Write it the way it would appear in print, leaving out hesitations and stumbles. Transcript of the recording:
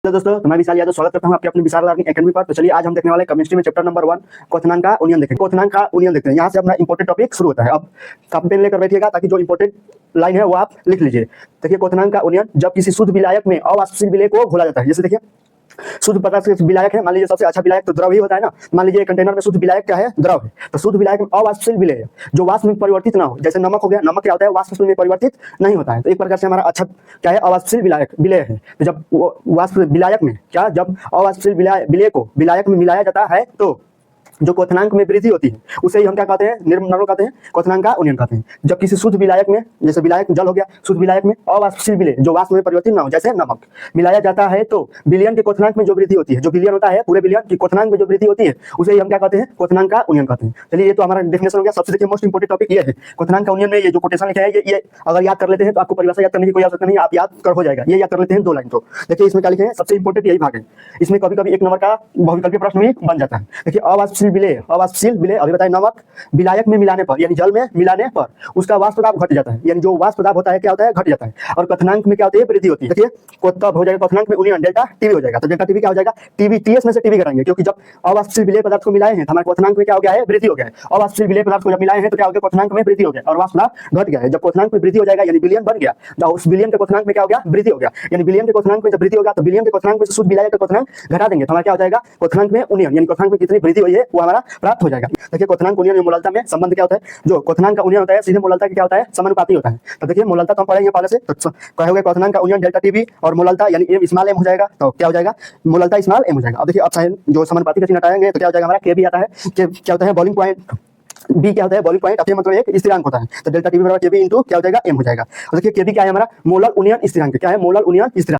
Hello दोस्तों, मैं विशाल यादव स्वागत करता हूं आपके अपने विशाल लर्निंग एकेडमी पर। तो चलिए आज हम देखने वाले केमिस्ट्री में चैप्टर नंबर 1 क्वथनांक का यूनियन देखेंगे। क्वथनांक का यूनियन देखते हैं। यहाँ से अपना इंपॉर्टेंट टॉपिक शुरू होता है। अब कॉपी पेन लेकर बैठिएगा ताकि जो इंपॉर्टेंट लाइन है वो आप लिख लीजिए। देखिए, क्वथनांक का यूनियन जब किसी शुद्ध विलायक में अवाष्पशील विलेय को घोला जाता है। जैसे देखिए, शुद्ध पदार्थ से विलायक है, मान लीजिए सबसे अच्छा विलायक तो द्रव ही होता है ना। मान लीजिए कंटेनर में शुद्ध विलायक क्या है, द्रव है। तो शुद्ध विलायक में अवाष्पशील विलेय जो वाष्प में परिवर्तित ना हो, जैसे नमक हो गया, नमक क्या होता है, वाष्प में परिवर्तित नहीं होता है। तो एक प्रकार से हमारा अच्छा क्या है, अवाष्पशील विलायक विलेय है। तो जब वाष्प विलायक में क्या, जब अवाष्पशील विलेय को विलायक में मिलाया जाता है तो जो क्वथनांक में वृद्धि होती है उसे ही हम क्या कहते हैं, निर्मल कहते हैं, क्वथनांक का यूनियन कहते हैं। जब किसी शुद्ध विलायक में, जैसे विलायक जल हो गया, शुद्ध विलायक में अवाष्पशील विलेय जो वाष्प में परिवर्तित ना हो, जैसे नमक, मिलाया जाता है तो विलयन के क्वथनांक में जो वृद्धि होती है, जो विलयन होता है पूरे विलयन की क्वथनांक में जो वृद्धि होती है उसे ही हम क्या कहते हैं, क्वथनांक का यूनियन कहते हैं। चलिए, ये तो हमारा डेफिनेशन हो गया। सबसे देखिए मोस्ट इंपोर्टेंट टॉपिक ये है क्वथनांक का यूनियन में। ये जो कोटेशन लिखे हैं ये अगर याद कर लेते हैं तो आपको परिभाषा याद करने की कोई आवश्यकता नहीं है, आप याद कर हो जाएगा। ये याद कर लेते हैं 2 लाइन। तो देखिए इसमें क्या लिखे हैं, सबसे इंपोर्टेंट यही भाग है। इसमें कभी कभी 1 नंबर का बहुविकल्पीय प्रश्न भी बन जाता है। देखिए, अवाष्पशील विलेय, अवाष्पशील विलेय अभी बताए, नमक विलायक में मिलाने पर यानी जल में मिलाने पर उसका वाष्प दाब घट जाता है, यानी जो वाष्प दाब होता है क्या होता है, घट जाता है। और क्वथनांक में क्या होती है, वृद्धि होती है। देखिए तब हो जाएगा क्वथनांक में यूनियन डेल्टा टीवी हो जाएगा। तो डेल्टा टीवी क्या हो जाएगा, टीवी टीएस में से टीवी घटाएंगे, क्योंकि जब अवाष्पशील विलेय पदार्थ को मिलाए हैं तो हमारे क्वथनांक में क्या हो गया है, वृद्धि हो गया है। अवाष्पशील विलेय पदार्थ को जब मिलाए हैं तो क्या हो गया, क्वथनांक में वृद्धि हो गया और वाष्प दाब घट गया है। जब क्वथनांक में वृद्धि हो जाएगा यानी विलयन बन गया, तो उस विलयन के क्वथनांक में क्या हो गया, वृद्धि हो गया। यानी विलयन के क्वथनांक में जब वृद्धि होगा तो विलयन के क्वथनांक में से शुद्ध विलायक का क्वथनांक घटा देंगे तो हमारा क्या हो जाएगा, क्वथनांक में यूनियन, यानी क्वथनांक में कितनी वृद्धि हुई है वो हमारा प्राप्त हो जाएगा। देखिए, क्वथनांक यूनियन में मोललता में संबंध क्या होता है, जो क्वथनांक का यूनियन होता है सीधे मोललता के क्या होता है, समानुपाती होता है। तो देखिए मोललता तो हम पढ़ेंगे पहले से, तो कहोगे क्वथनांक का यूनियन डेल्टा टीवी और मोललता यानी एम स्मॉल एम हो जाएगा। तो क्या हो जाएगा, मोललता स्मॉल एम हो जाएगा। अब देखिए अब साइन जो समानुपाती का चिन्ह हटाएंगे तो क्या हो जाएगा, हमारा के भी आता है, के क्या होता है, बॉइलिंग पॉइंट, बी क्या होता है, बॉइलिंग पॉइंट, अपने मतलब एक स्थिरांक होता है। तो डेल्टा टीवी बराबर के बी इंटू क्या हो जाएगा, एम हो जाएगा। और देखिए के बी क्या है, हमारा मोलर यूनियन स्थिरांक। क्या है, मोलर यूनियन स्थिरांक।